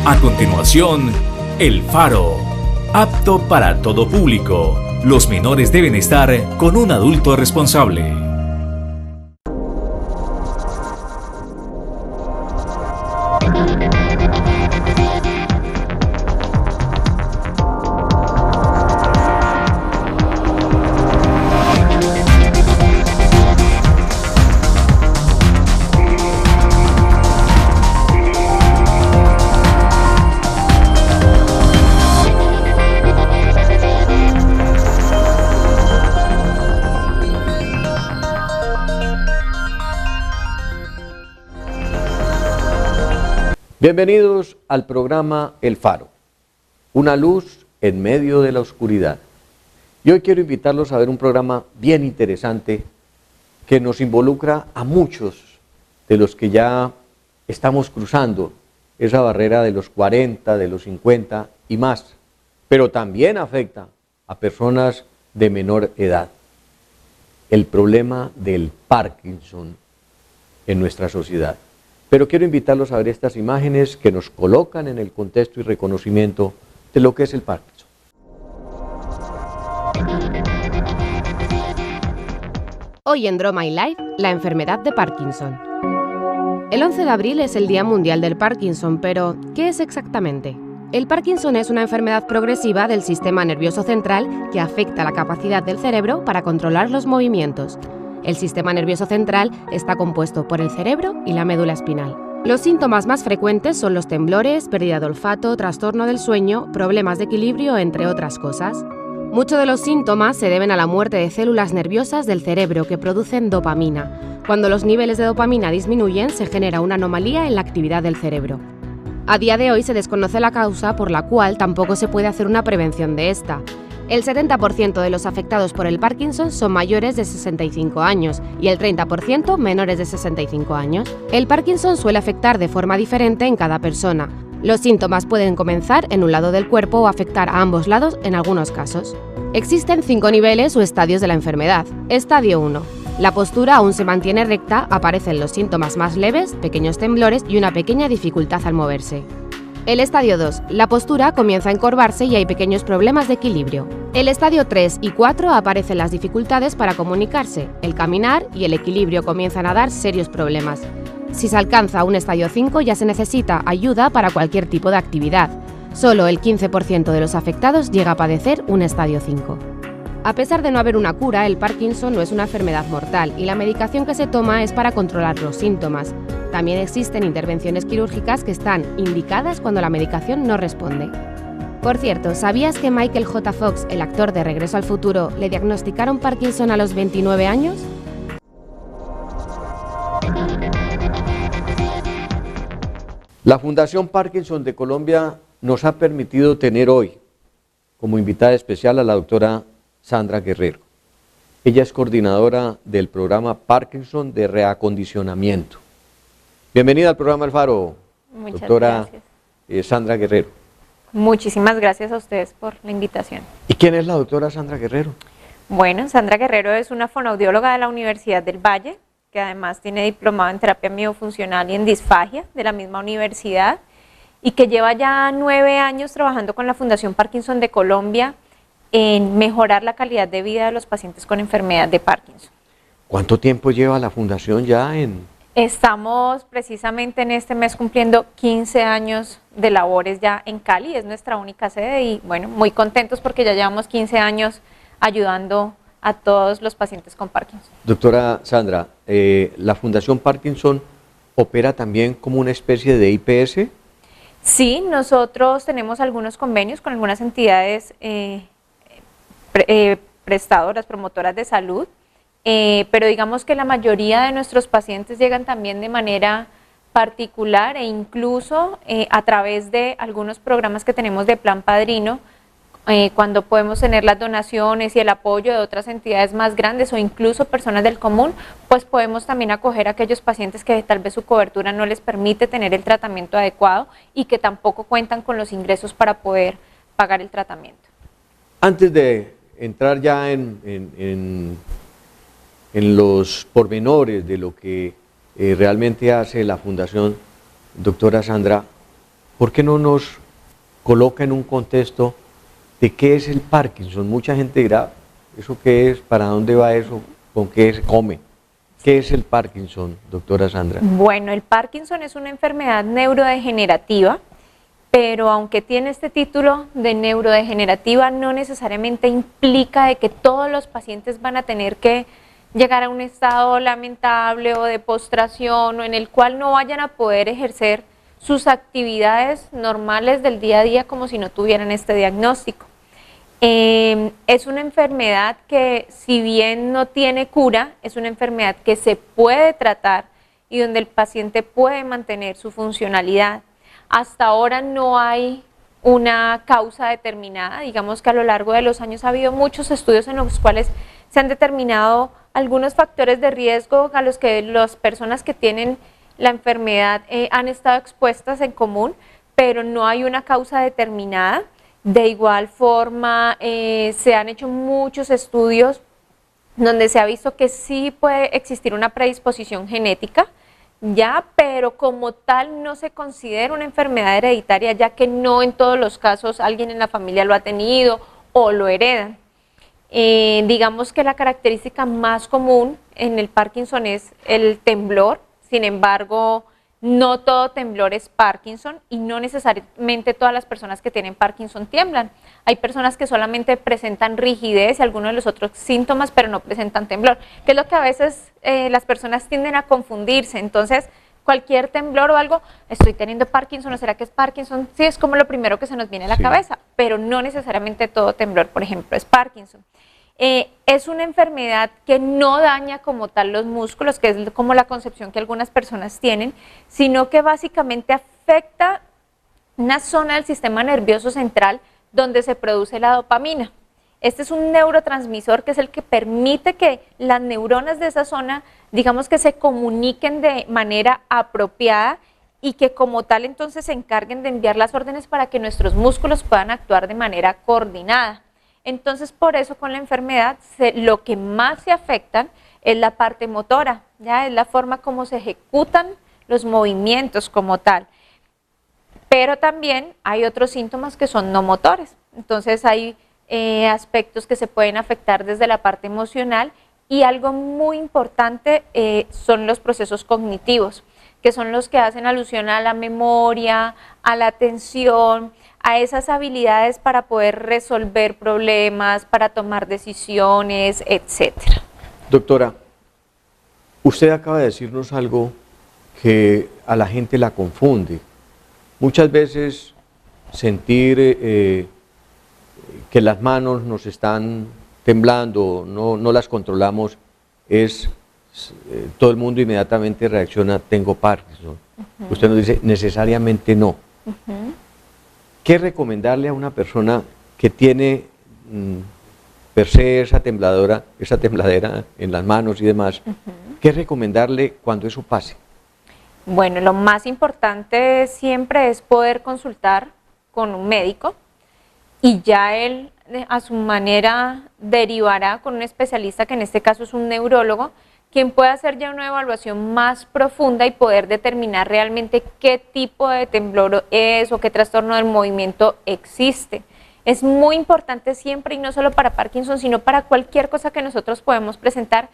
A continuación, El Faro. Apto para todo público. Los menores deben estar con un adulto responsable. Bienvenidos al programa El Faro, una luz en medio de la oscuridad. Y hoy quiero invitarlos a ver un programa bien interesante que nos involucra a muchos de los que ya estamos cruzando esa barrera de los 40, de los 50 y más, pero también afecta a personas de menor edad. El problema del Parkinson en nuestra sociedad. Pero quiero invitarlos a ver estas imágenes que nos colocan en el contexto y reconocimiento de lo que es el Parkinson. Hoy en Draw My Life, la enfermedad de Parkinson. El 11 de abril es el Día Mundial del Parkinson, pero ¿qué es exactamente? El Parkinson es una enfermedad progresiva del sistema nervioso central que afecta la capacidad del cerebro para controlar los movimientos. El sistema nervioso central está compuesto por el cerebro y la médula espinal. Los síntomas más frecuentes son los temblores, pérdida de olfato, trastorno del sueño, problemas de equilibrio, entre otras cosas. Muchos de los síntomas se deben a la muerte de células nerviosas del cerebro que producen dopamina. Cuando los niveles de dopamina disminuyen, se genera una anomalía en la actividad del cerebro. A día de hoy se desconoce la causa, por la cual tampoco se puede hacer una prevención de esta. El 70% de los afectados por el Parkinson son mayores de 65 años y el 30% menores de 65 años. El Parkinson suele afectar de forma diferente en cada persona. Los síntomas pueden comenzar en un lado del cuerpo o afectar a ambos lados en algunos casos. Existen 5 niveles o estadios de la enfermedad. Estadio 1. La postura aún se mantiene recta, aparecen los síntomas más leves, pequeños temblores y una pequeña dificultad al moverse. El estadio 2. La postura comienza a encorvarse y hay pequeños problemas de equilibrio. El estadio 3 y 4 aparecen las dificultades para comunicarse. El caminar y el equilibrio comienzan a dar serios problemas. Si se alcanza un estadio 5 ya se necesita ayuda para cualquier tipo de actividad. Solo el 15% de los afectados llega a padecer un estadio 5. A pesar de no haber una cura, el Parkinson no es una enfermedad mortal y la medicación que se toma es para controlar los síntomas. También existen intervenciones quirúrgicas que están indicadas cuando la medicación no responde. Por cierto, ¿sabías que Michael J. Fox, el actor de Regreso al Futuro, le diagnosticaron Parkinson a los 29 años? La Fundación Parkinson de Colombia nos ha permitido tener hoy como invitada especial a la doctora Sandra Guerrero. Ella es coordinadora del programa Parkinson de reacondicionamiento. Bienvenida al programa El Faro, Muchas doctora gracias. Sandra Guerrero. Muchísimas gracias a ustedes por la invitación. ¿Y quién es la doctora Sandra Guerrero? Bueno, Sandra Guerrero es una fonoaudióloga de la Universidad del Valle, que además tiene diplomado en terapia miofuncional y en disfagia de la misma universidad, y que lleva ya 9 años trabajando con la Fundación Parkinson de Colombia en mejorar la calidad de vida de los pacientes con enfermedad de Parkinson. ¿Cuánto tiempo lleva la fundación ya en...? Estamos precisamente en este mes cumpliendo 15 años de labores ya en Cali, es nuestra única sede y bueno, muy contentos porque ya llevamos 15 años ayudando a todos los pacientes con Parkinson. Doctora Sandra, ¿la Fundación Parkinson opera también como una especie de IPS? Sí, nosotros tenemos algunos convenios con algunas entidades prestadoras, promotoras de salud, pero digamos que la mayoría de nuestros pacientes llegan también de manera particular e incluso a través de algunos programas que tenemos de Plan Padrino, cuando podemos tener las donaciones y el apoyo de otras entidades más grandes o incluso personas del común, pues podemos también acoger a aquellos pacientes que tal vez su cobertura no les permite tener el tratamiento adecuado y que tampoco cuentan con los ingresos para poder pagar el tratamiento. Antes de entrar ya en los pormenores de lo que realmente hace la Fundación, doctora Sandra, ¿por qué no nos coloca en un contexto de qué es el Parkinson? Mucha gente dirá, ¿eso qué es? ¿Para dónde va eso? ¿Con qué se come? ¿Qué es el Parkinson, doctora Sandra? Bueno, el Parkinson es una enfermedad neurodegenerativa, pero aunque tiene este título de neurodegenerativa, no necesariamente implica de que todos los pacientes van a tener que llegar a un estado lamentable o de postración o en el cual no vayan a poder ejercer sus actividades normales del día a día como si no tuvieran este diagnóstico. Es una enfermedad que, si bien no tiene cura, es una enfermedad que se puede tratar y donde el paciente puede mantener su funcionalidad. Hasta ahora no hay una causa determinada. Digamos que a lo largo de los años ha habido muchos estudios en los cuales se han determinado algunos factores de riesgo a los que las personas que tienen la enfermedad han estado expuestas en común, pero no hay una causa determinada. De igual forma, se han hecho muchos estudios donde se ha visto que sí puede existir una predisposición genética, ya, pero como tal no se considera una enfermedad hereditaria, ya que no en todos los casos alguien en la familia lo ha tenido o lo heredan. Digamos que la característica más común en el Parkinson es el temblor. Sin embargo, no todo temblor es Parkinson y no necesariamente todas las personas que tienen Parkinson tiemblan. Hay personas que solamente presentan rigidez y algunos de los otros síntomas, pero no presentan temblor, que es lo que a veces las personas tienden a confundirse. Entonces, cualquier temblor o algo, estoy teniendo Parkinson, ¿o será que es Parkinson? Sí, es como lo primero que se nos viene a la cabeza, pero no necesariamente todo temblor, por ejemplo, es Parkinson. Es una enfermedad que no daña como tal los músculos, que es como la concepción que algunas personas tienen, sino que básicamente afecta una zona del sistema nervioso central donde se produce la dopamina. Este es un neurotransmisor que es el que permite que las neuronas de esa zona, digamos que se comuniquen de manera apropiada y que como tal entonces se encarguen de enviar las órdenes para que nuestros músculos puedan actuar de manera coordinada. Entonces, por eso con la enfermedad lo que más se afectan es la parte motora, ¿ya? Es la forma como se ejecutan los movimientos como tal. Pero también hay otros síntomas que son no motores. Entonces, hay aspectos que se pueden afectar desde la parte emocional y algo muy importante son los procesos cognitivos, que son los que hacen alusión a la memoria, a la atención, a esas habilidades para poder resolver problemas, para tomar decisiones, etcétera. Doctora, usted acaba de decirnos algo que a la gente la confunde. Muchas veces sentir que las manos nos están temblando, no las controlamos, todo el mundo inmediatamente reacciona, tengo Parkinson. Usted nos dice, necesariamente no. ¿Qué recomendarle a una persona que tiene per se esa tembladera en las manos y demás? ¿Qué recomendarle cuando eso pase? Bueno, lo más importante siempre es poder consultar con un médico y ya él a su manera derivará con un especialista, que en este caso es un neurólogo, quien pueda hacer ya una evaluación más profunda y poder determinar realmente qué tipo de temblor es o qué trastorno del movimiento existe. Es muy importante siempre, y no solo para Parkinson, sino para cualquier cosa que nosotros podemos presentar,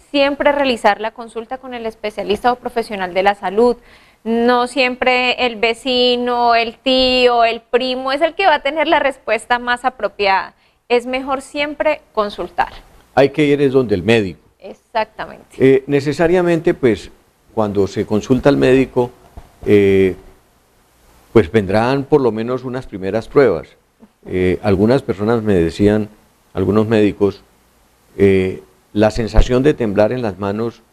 siempre realizar la consulta con el especialista o profesional de la salud. No siempre el vecino, el tío, el primo es el que va a tener la respuesta más apropiada. Es mejor siempre consultar. Hay que ir es donde el médico. Exactamente. Necesariamente, pues, cuando se consulta al médico, pues vendrán por lo menos unas primeras pruebas. Algunas personas me decían, algunos médicos, la sensación de temblar en las manos,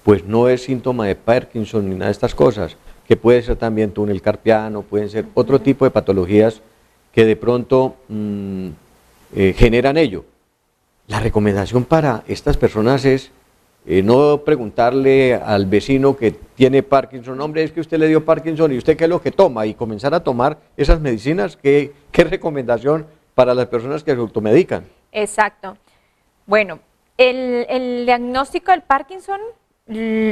pues no es síntoma de Parkinson ni nada de estas cosas, que puede ser también túnel carpiano, pueden ser otro tipo de patologías que de pronto generan ello. La recomendación para estas personas es no preguntarle al vecino que tiene Parkinson, hombre, es que usted le dio Parkinson y usted qué es lo que toma, y comenzar a tomar esas medicinas. ¿Qué recomendación para las personas que se automedican? Exacto. Bueno, el diagnóstico del Parkinson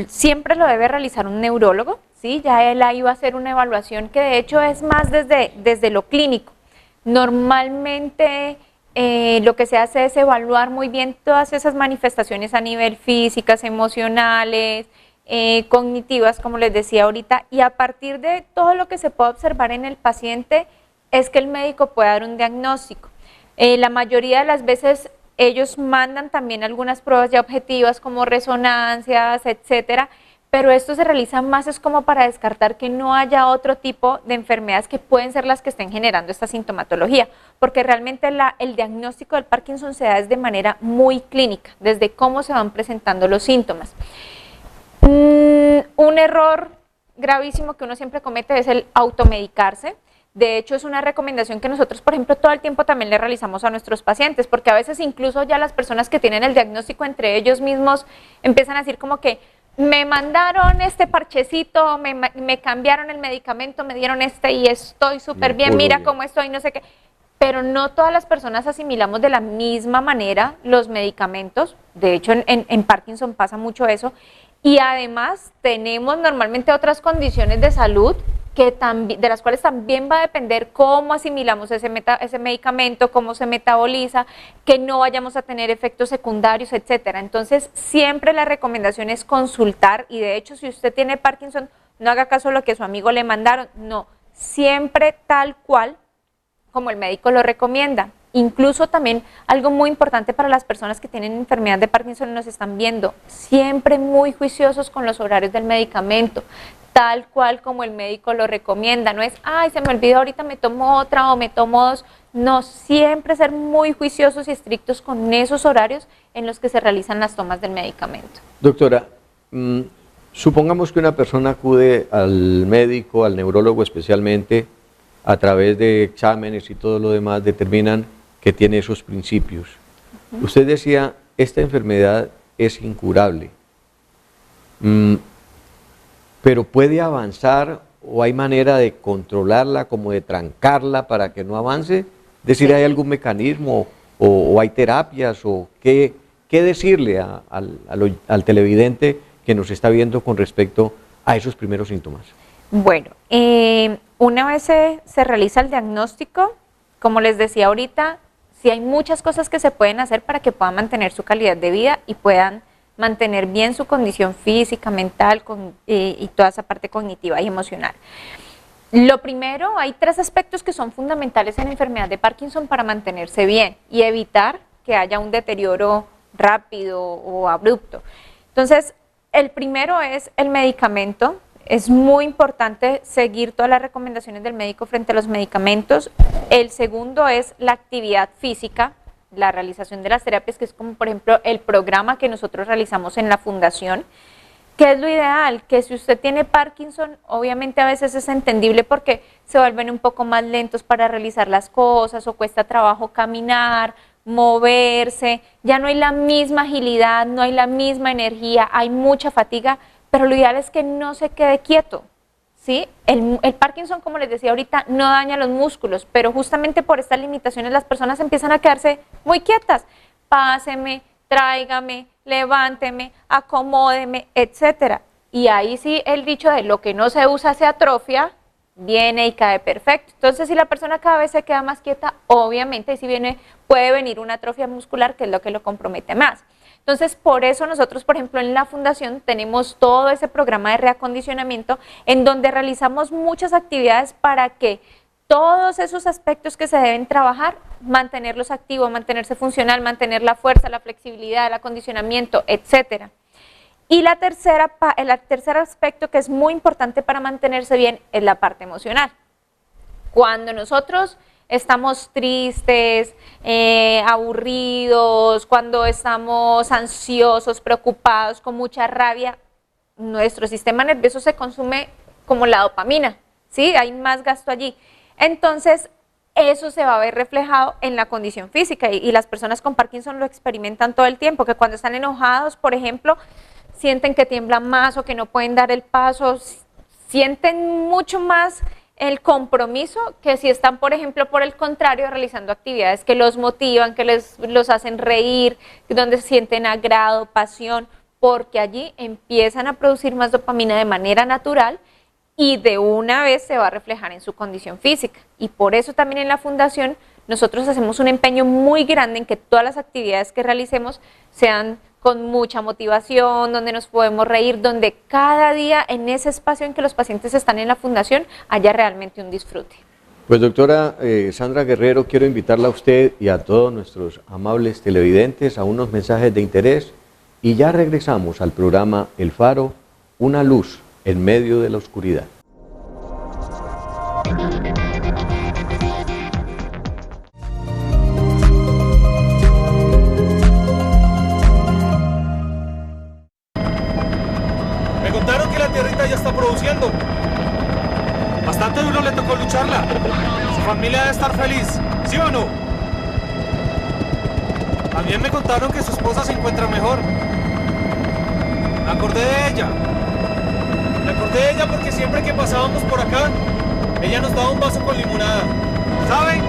siempre lo debe realizar un neurólogo, ¿sí? Ya él ahí va a hacer una evaluación que de hecho es más desde lo clínico. Normalmente lo que se hace es evaluar muy bien todas esas manifestaciones a nivel físicas, emocionales, cognitivas, como les decía ahorita, y a partir de todo lo que se puede observar en el paciente es que el médico puede dar un diagnóstico. La mayoría de las veces ellos mandan también algunas pruebas ya objetivas como resonancias, etcétera, pero esto se realiza más es como para descartar que no haya otro tipo de enfermedades que pueden ser las que estén generando esta sintomatología, porque realmente el diagnóstico del Parkinson se da de manera muy clínica, desde cómo se van presentando los síntomas. Un error gravísimo que uno siempre comete es el automedicarse. De hecho, es una recomendación que nosotros, por ejemplo, todo el tiempo también le realizamos a nuestros pacientes, porque a veces incluso ya las personas que tienen el diagnóstico entre ellos mismos empiezan a decir como que me mandaron este parchecito, me cambiaron el medicamento, me dieron este y estoy súper bien, mira cómo estoy, no sé qué. Pero no todas las personas asimilamos de la misma manera los medicamentos. De hecho, en Parkinson pasa mucho eso. Y además tenemos normalmente otras condiciones de salud de las cuales también va a depender cómo asimilamos ese medicamento, cómo se metaboliza, que no vayamos a tener efectos secundarios, etcétera. Entonces, siempre la recomendación es consultar, y de hecho, si usted tiene Parkinson, no haga caso a lo que su amigo le mandaron, no, siempre tal cual como el médico lo recomienda. Incluso también algo muy importante para las personas que tienen enfermedad de Parkinson y nos están viendo, siempre muy juiciosos con los horarios del medicamento, tal cual como el médico lo recomienda. No es, ay, se me olvidó, ahorita me tomo otra o me tomo dos. No, siempre ser muy juiciosos y estrictos con esos horarios en los que se realizan las tomas del medicamento. Doctora, supongamos que una persona acude al médico, al neurólogo especialmente, a través de exámenes y todo lo demás, determinan que tiene esos principios. Usted decía, esta enfermedad es incurable, pero ¿puede avanzar o hay manera de controlarla, como de trancarla para que no avance? Es decir, ¿hay algún mecanismo o hay terapias o qué decirle al televidente que nos está viendo con respecto a esos primeros síntomas? Bueno, una vez se realiza el diagnóstico, como les decía ahorita, sí hay muchas cosas que se pueden hacer para que puedan mantener su calidad de vida y puedan mantener bien su condición física, mental y toda esa parte cognitiva y emocional. Lo primero, hay 3 aspectos que son fundamentales en la enfermedad de Parkinson para mantenerse bien y evitar que haya un deterioro rápido o abrupto. Entonces, el primero es el medicamento. Es muy importante seguir todas las recomendaciones del médico frente a los medicamentos. El segundo es la actividad física, la realización de las terapias, que es como por ejemplo el programa que nosotros realizamos en la fundación, que es lo ideal, que si usted tiene Parkinson, obviamente a veces es entendible porque se vuelven un poco más lentos para realizar las cosas o cuesta trabajo caminar, moverse, ya no hay la misma agilidad, no hay la misma energía, hay mucha fatiga, pero lo ideal es que no se quede quieto, ¿sí? El Parkinson, como les decía ahorita, no daña los músculos, pero justamente por estas limitaciones las personas empiezan a quedarse muy quietas. Páseme, tráigame, levánteme, acomódeme, etcétera. Y ahí sí el dicho de lo que no se usa se atrofia, viene y cae perfecto. Entonces, si la persona cada vez se queda más quieta, obviamente puede venir una atrofia muscular, que es lo que lo compromete más. Entonces, por eso nosotros, por ejemplo, en la fundación tenemos todo ese programa de reacondicionamiento en donde realizamos muchas actividades para que todos esos aspectos que se deben trabajar, mantenerlos activos, mantenerse funcional, mantener la fuerza, la flexibilidad, el acondicionamiento, etcétera. Y el tercer aspecto que es muy importante para mantenerse bien es la parte emocional. Cuando nosotros estamos tristes, aburridos, cuando estamos ansiosos, preocupados, con mucha rabia, nuestro sistema nervioso se consume como la dopamina, ¿sí? Hay más gasto allí. Entonces, eso se va a ver reflejado en la condición física y las personas con Parkinson lo experimentan todo el tiempo, que cuando están enojados, por ejemplo, sienten que tiemblan más o que no pueden dar el paso, sienten mucho más el compromiso que si están, por ejemplo, por el contrario, realizando actividades que los motivan, que los hacen reír, donde sienten agrado, pasión, porque allí empiezan a producir más dopamina de manera natural y de una vez se va a reflejar en su condición física. Y por eso también en la fundación nosotros hacemos un empeño muy grande en que todas las actividades que realicemos sean con mucha motivación, donde nos podemos reír, donde cada día en ese espacio en que los pacientes están en la fundación haya realmente un disfrute. Pues doctora Sandra Guerrero, quiero invitarla a usted y a todos nuestros amables televidentes a unos mensajes de interés y ya regresamos al programa El Faro, una luz en medio de la oscuridad. Me contaron que la tierrita ya está produciendo. Bastante duro le tocó lucharla. Su familia debe estar feliz, ¿sí o no? También me contaron que su esposa se encuentra mejor. Me acordé de ella. Me acordé de ella porque siempre que pasábamos por acá, ella nos daba un vaso con limonada. ¿Saben?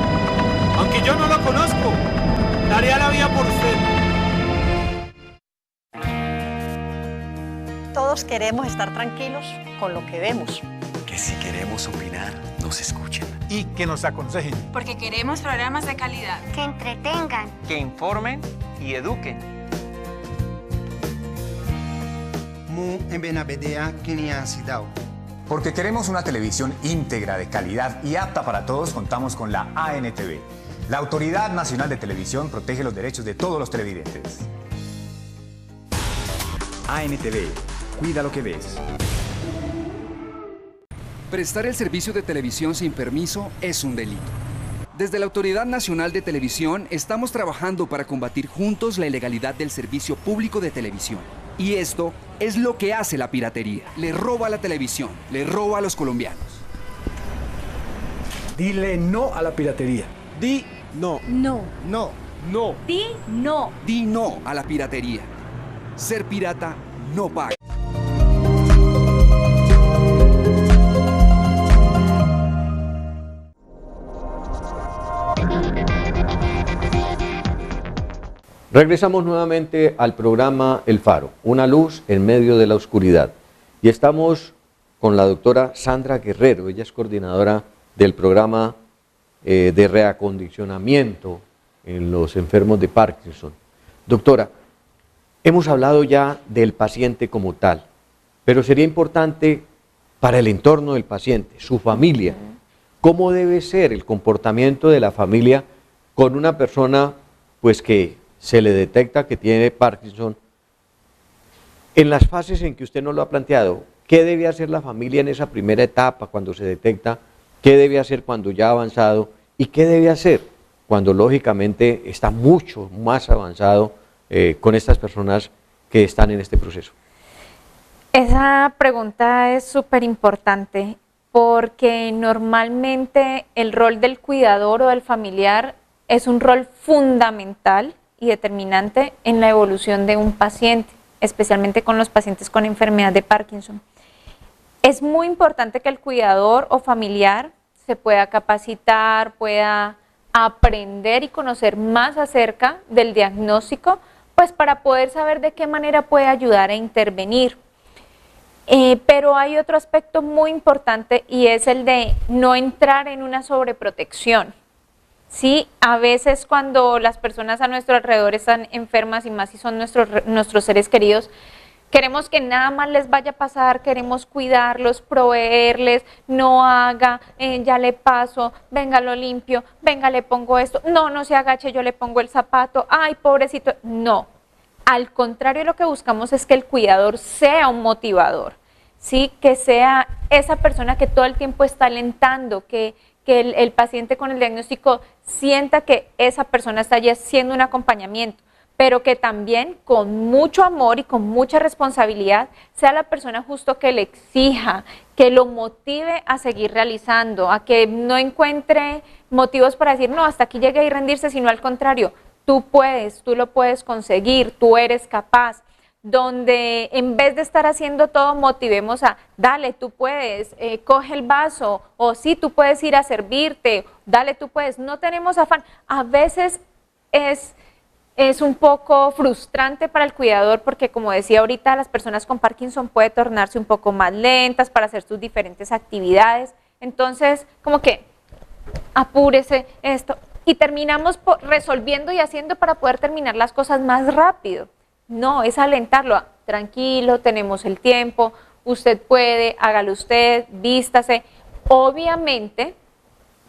Aunque yo no lo conozco, daría la vida por usted. Todos queremos estar tranquilos con lo que vemos. Que si queremos opinar, nos escuchen. Y que nos aconsejen. Porque queremos programas de calidad. Que entretengan. Que informen y eduquen. Porque queremos una televisión íntegra, de calidad y apta para todos, contamos con la ANTV. La Autoridad Nacional de Televisión protege los derechos de todos los televidentes. ANTV, cuida lo que ves. Prestar el servicio de televisión sin permiso es un delito. Desde la Autoridad Nacional de Televisión estamos trabajando para combatir juntos la ilegalidad del servicio público de televisión. Y esto es lo que hace la piratería. Le roba a la televisión, le roba a los colombianos. Dile no a la piratería. Di no. No. No. No. Di no. Di no a la piratería. Ser pirata no paga. Regresamos nuevamente al programa El Faro, una luz en medio de la oscuridad. Y estamos con la doctora Sandra Guerrero, ella es coordinadora del programa de reacondicionamiento en los enfermos de Parkinson. Doctora, hemos hablado ya del paciente como tal, pero sería importante para el entorno del paciente, su familia, cómo debe ser el comportamiento de la familia con una persona pues que se le detecta que tiene Parkinson. En las fases en que usted nos lo ha planteado, ¿qué debe hacer la familia en esa primera etapa cuando se detecta? ¿Qué debe hacer cuando ya ha avanzado? ¿Y qué debe hacer cuando lógicamente está mucho más avanzado con estas personas que están en este proceso? Esa pregunta es súper importante porque normalmente el rol del cuidador o del familiar es un rol fundamental y determinante en la evolución de un paciente, especialmente con los pacientes con enfermedad de Parkinson. Es muy importante que el cuidador o familiar se pueda capacitar, pueda aprender y conocer más acerca del diagnóstico, pues para poder saber de qué manera puede ayudar a intervenir. Pero hay otro aspecto muy importante y es el de no entrar en una sobreprotección. Sí, a veces cuando las personas a nuestro alrededor están enfermas y más si son nuestros seres queridos, queremos que nada más les vaya a pasar, queremos cuidarlos, proveerles, no haga, ya le paso, venga lo limpio, venga le pongo esto, no se agache, yo le pongo el zapato, ay pobrecito, no. Al contrario, lo que buscamos es que el cuidador sea un motivador, ¿sí? Que sea esa persona que todo el tiempo está alentando, que el paciente con el diagnóstico sienta que esa persona está allí haciendo un acompañamiento, pero que también con mucho amor y con mucha responsabilidad sea la persona justo que le exija, que lo motive a seguir realizando, a que no encuentre motivos para decir, no, hasta aquí llegué y rendirse, sino al contrario, tú puedes, tú lo puedes conseguir, tú eres capaz. Donde en vez de estar haciendo todo, motivemos a, dale, tú puedes, coge el vaso, o sí, tú puedes ir a servirte, dale, tú puedes, no tenemos afán. A veces es es un poco frustrante para el cuidador porque, como decía ahorita, las personas con Parkinson pueden tornarse un poco más lentas para hacer sus diferentes actividades. Entonces, como que apúrese esto y terminamos resolviendo y haciendo para poder terminar las cosas más rápido. No, es alentarlo. Tranquilo, tenemos el tiempo, usted puede, hágalo usted, vístase. Obviamente,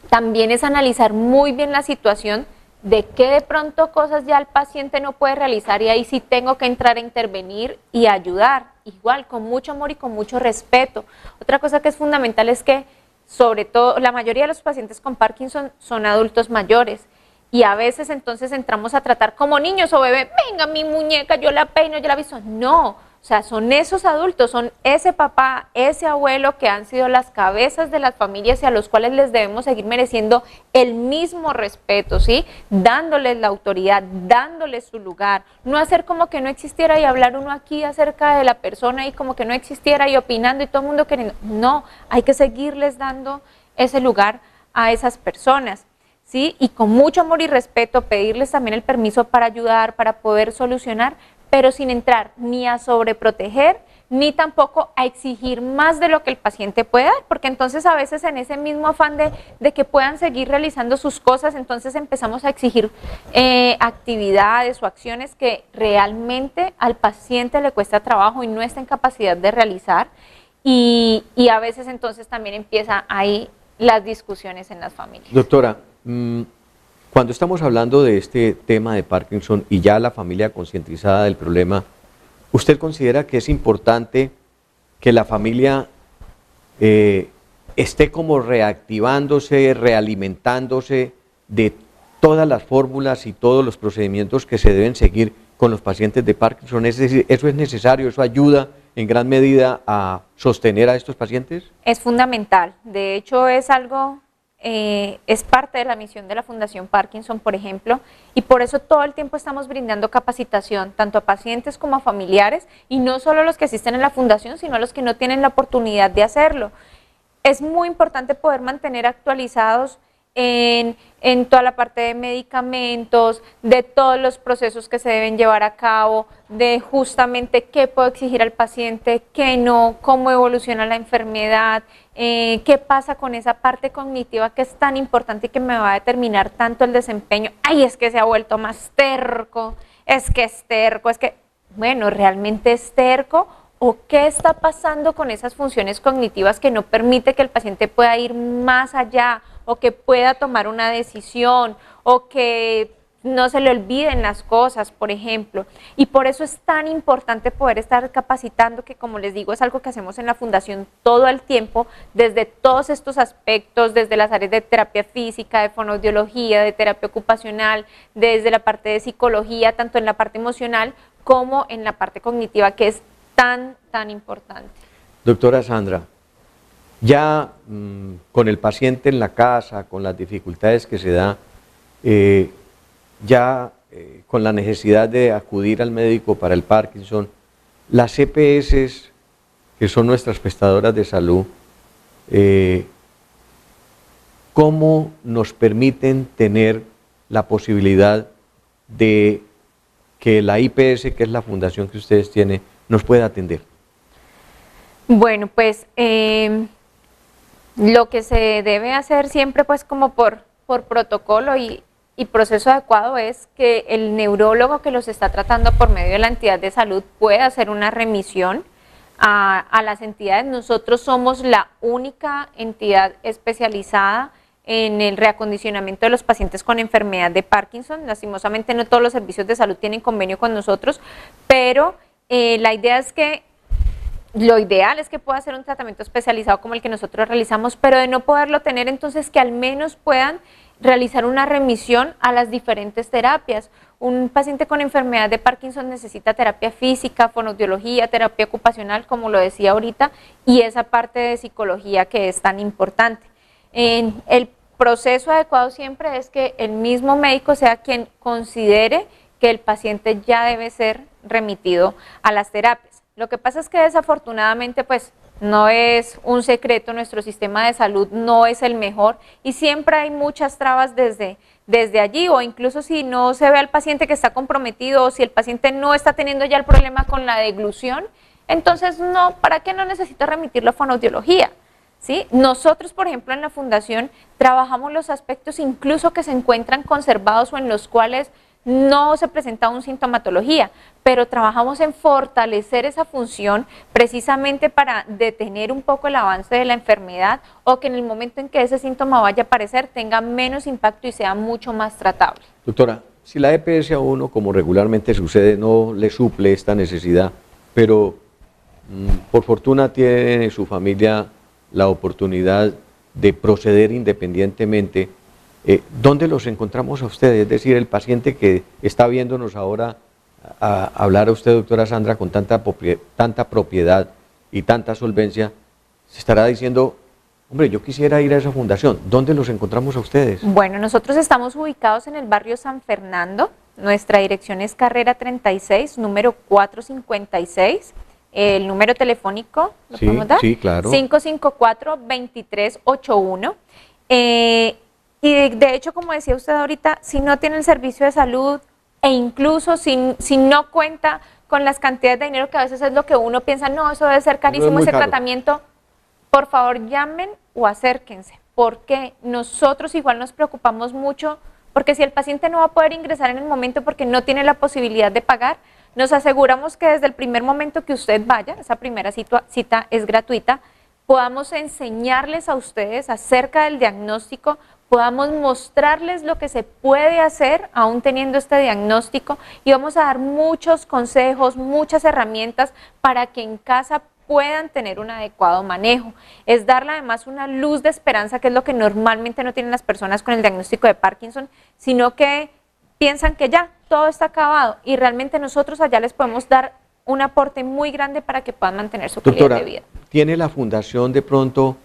también es analizar muy bien la situación de que de pronto cosas ya el paciente no puede realizar y ahí sí tengo que entrar a intervenir y ayudar, igual con mucho amor y con mucho respeto. Otra cosa que es fundamental es que sobre todo la mayoría de los pacientes con Parkinson son adultos mayores y a veces entonces entramos a tratar como niños o bebé, venga mi muñeca, yo la peino, yo la visto. No, o sea, son esos adultos, son ese papá, ese abuelo que han sido las cabezas de las familias y a los cuales les debemos seguir mereciendo el mismo respeto, ¿sí? Dándoles la autoridad, dándoles su lugar, no hacer como que no existiera y hablar uno aquí acerca de la persona y como que no existiera y opinando y todo el mundo queriendo. No, hay que seguirles dando ese lugar a esas personas, ¿sí? Y con mucho amor y respeto pedirles también el permiso para ayudar, para poder solucionar, pero sin entrar ni a sobreproteger, ni tampoco a exigir más de lo que el paciente puede dar, porque entonces a veces en ese mismo afán de que puedan seguir realizando sus cosas, entonces empezamos a exigir actividades o acciones que realmente al paciente le cuesta trabajo y no está en capacidad de realizar, y a veces entonces también empieza ahí las discusiones en las familias. Doctora, cuando estamos hablando de este tema de Parkinson y ya la familia concientizada del problema, ¿usted considera que es importante que la familia esté como reactivándose, realimentándose de todas las fórmulas y todos los procedimientos que se deben seguir con los pacientes de Parkinson? Es decir, ¿eso es necesario? ¿Eso ayuda en gran medida a sostener a estos pacientes? Es fundamental. De hecho, es algo... es parte de la misión de la Fundación Parkinson, por ejemplo, y por eso todo el tiempo estamos brindando capacitación, tanto a pacientes como a familiares, y no solo a los que asisten a la Fundación, sino a los que no tienen la oportunidad de hacerlo. Es muy importante poder mantener actualizados en toda la parte de medicamentos, de todos los procesos que se deben llevar a cabo, de justamente qué puedo exigir al paciente, qué no, cómo evoluciona la enfermedad, qué pasa con esa parte cognitiva que es tan importante y que me va a determinar tanto el desempeño. Ay, es que se ha vuelto más terco, es que es terco, es que, bueno, ¿realmente es terco? ¿O qué está pasando con esas funciones cognitivas que no permite que el paciente pueda ir más allá o que pueda tomar una decisión o que no se le olviden las cosas, por ejemplo? Y por eso es tan importante poder estar capacitando, que como les digo, es algo que hacemos en la Fundación todo el tiempo, desde todos estos aspectos, desde las áreas de terapia física, de fonoaudiología, de terapia ocupacional, desde la parte de psicología, tanto en la parte emocional como en la parte cognitiva, que es tan importante. Doctora Sandra, ya con el paciente en la casa, con las dificultades que se da, con la necesidad de acudir al médico para el Parkinson, las EPS, que son nuestras prestadoras de salud, ¿cómo nos permiten tener la posibilidad de que la IPS, que es la fundación que ustedes tienen, nos pueda atender? Bueno, pues lo que se debe hacer siempre, pues como por protocolo y proceso adecuado, es que el neurólogo que los está tratando por medio de la entidad de salud pueda hacer una remisión a las entidades. Nosotros somos la única entidad especializada en el reacondicionamiento de los pacientes con enfermedad de Parkinson. Lastimosamente no todos los servicios de salud tienen convenio con nosotros, pero la idea es que lo ideal es que pueda hacer un tratamiento especializado como el que nosotros realizamos, pero de no poderlo tener, entonces que al menos puedan realizar una remisión a las diferentes terapias. Un paciente con enfermedad de Parkinson necesita terapia física, fonoaudiología, terapia ocupacional, como lo decía ahorita, y esa parte de psicología que es tan importante. El proceso adecuado siempre es que el mismo médico sea quien considere que el paciente ya debe ser remitido a las terapias. Lo que pasa es que desafortunadamente, pues no es un secreto, nuestro sistema de salud no es el mejor y siempre hay muchas trabas desde allí, o incluso si no se ve al paciente que está comprometido o si el paciente no está teniendo ya el problema con la deglución, entonces no, ¿para qué no necesita remitirlo a fonoaudiología? ¿Sí? Nosotros, por ejemplo, en la Fundación trabajamos los aspectos incluso que se encuentran conservados o en los cuales no se presenta una sintomatología, pero trabajamos en fortalecer esa función precisamente para detener un poco el avance de la enfermedad o que en el momento en que ese síntoma vaya a aparecer tenga menos impacto y sea mucho más tratable. Doctora, si la EPS a uno, como regularmente sucede, no le suple esta necesidad, pero por fortuna tiene su familia la oportunidad de proceder independientemente, ¿dónde los encontramos a ustedes? Es decir, el paciente que está viéndonos ahora a hablar a usted, doctora Sandra, con tanta propiedad y tanta solvencia, se estará diciendo, hombre, yo quisiera ir a esa fundación. ¿Dónde los encontramos a ustedes? Bueno, nosotros estamos ubicados en el barrio San Fernando. Nuestra dirección es Carrera 36, número 456. El número telefónico, ¿lo podemos dar? Sí, claro. 554-2381. Y de hecho, como decía usted ahorita, si no tiene el servicio de salud e incluso si no cuenta con las cantidades de dinero que a veces es lo que uno piensa, no, eso debe ser carísimo ese tratamiento, por favor llamen o acérquense, porque nosotros igual nos preocupamos mucho, porque si el paciente no va a poder ingresar en el momento porque no tiene la posibilidad de pagar, nos aseguramos que desde el primer momento que usted vaya, esa primera cita es gratuita, podamos enseñarles a ustedes acerca del diagnóstico, podamos mostrarles lo que se puede hacer aún teniendo este diagnóstico y vamos a dar muchos consejos, muchas herramientas para que en casa puedan tener un adecuado manejo. Es darle además una luz de esperanza, que es lo que normalmente no tienen las personas con el diagnóstico de Parkinson, sino que piensan que ya todo está acabado y realmente nosotros allá les podemos dar un aporte muy grande para que puedan mantener su calidad de vida. ¿Tiene la fundación de pronto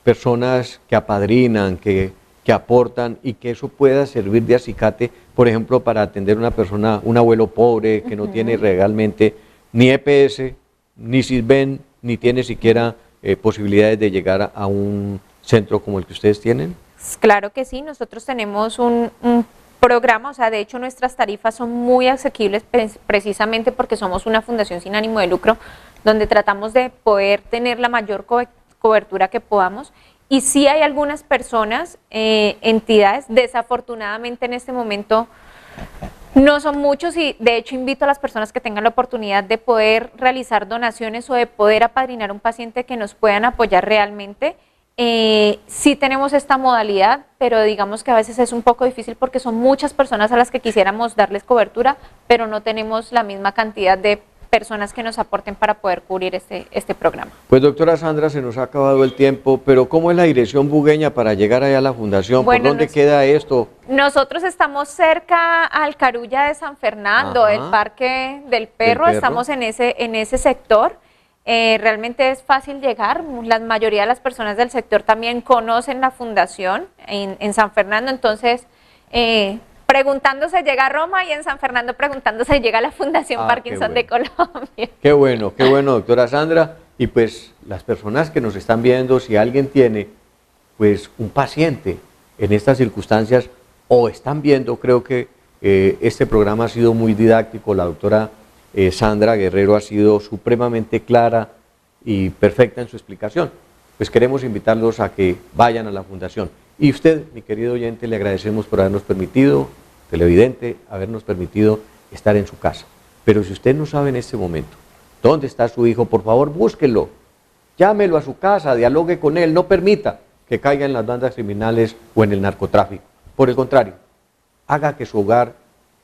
personas que apadrinan, que aportan y que eso pueda servir de acicate, por ejemplo, para atender a una persona, un abuelo pobre que no tiene legalmente ni EPS, ni SISBEN, ni tiene siquiera posibilidades de llegar a un centro como el que ustedes tienen? Claro que sí, nosotros tenemos un programa, o sea, de hecho nuestras tarifas son muy asequibles precisamente porque somos una fundación sin ánimo de lucro, donde tratamos de poder tener la mayor cobertura que podamos. Y sí hay algunas personas, entidades, desafortunadamente en este momento no son muchos y de hecho invito a las personas que tengan la oportunidad de poder realizar donaciones o de poder apadrinar a un paciente que nos puedan apoyar realmente. Sí tenemos esta modalidad, pero digamos que a veces es un poco difícil porque son muchas personas a las que quisiéramos darles cobertura, pero no tenemos la misma cantidad de personas que nos aporten para poder cubrir este programa. Pues doctora Sandra, se nos ha acabado el tiempo, pero ¿cómo es la dirección bugueña para llegar allá a la fundación? Bueno, ¿por dónde queda esto? Nosotros estamos cerca al Carulla de San Fernando, el Parque del Perro, estamos en ese sector. Realmente es fácil llegar, la mayoría de las personas del sector también conocen la fundación en San Fernando, entonces preguntando se llega a Roma y en San Fernando preguntando se llega a la Fundación Parkinson de Colombia. Qué bueno, doctora Sandra. Y pues las personas que nos están viendo, si alguien tiene pues un paciente en estas circunstancias o están viendo, creo que este programa ha sido muy didáctico, la doctora Sandra Guerrero ha sido supremamente clara y perfecta en su explicación. Pues queremos invitarlos a que vayan a la fundación. Y usted, mi querido oyente, le agradecemos por habernos permitido, televidente, habernos permitido estar en su casa. Pero si usted no sabe en este momento dónde está su hijo, por favor búsquelo, llámelo a su casa, dialogue con él, no permita que caiga en las bandas criminales o en el narcotráfico. Por el contrario, haga que su hogar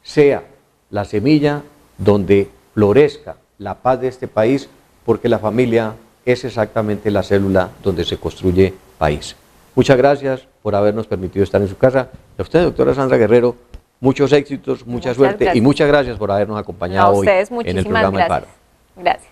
sea la semilla donde florezca la paz de este país, porque la familia es exactamente la célula donde se construye país. Muchas gracias por habernos permitido estar en su casa. A usted, doctora Sandra Guerrero, muchos éxitos, mucha suerte y muchas gracias por habernos acompañado hoy en el programa El Faro. Gracias.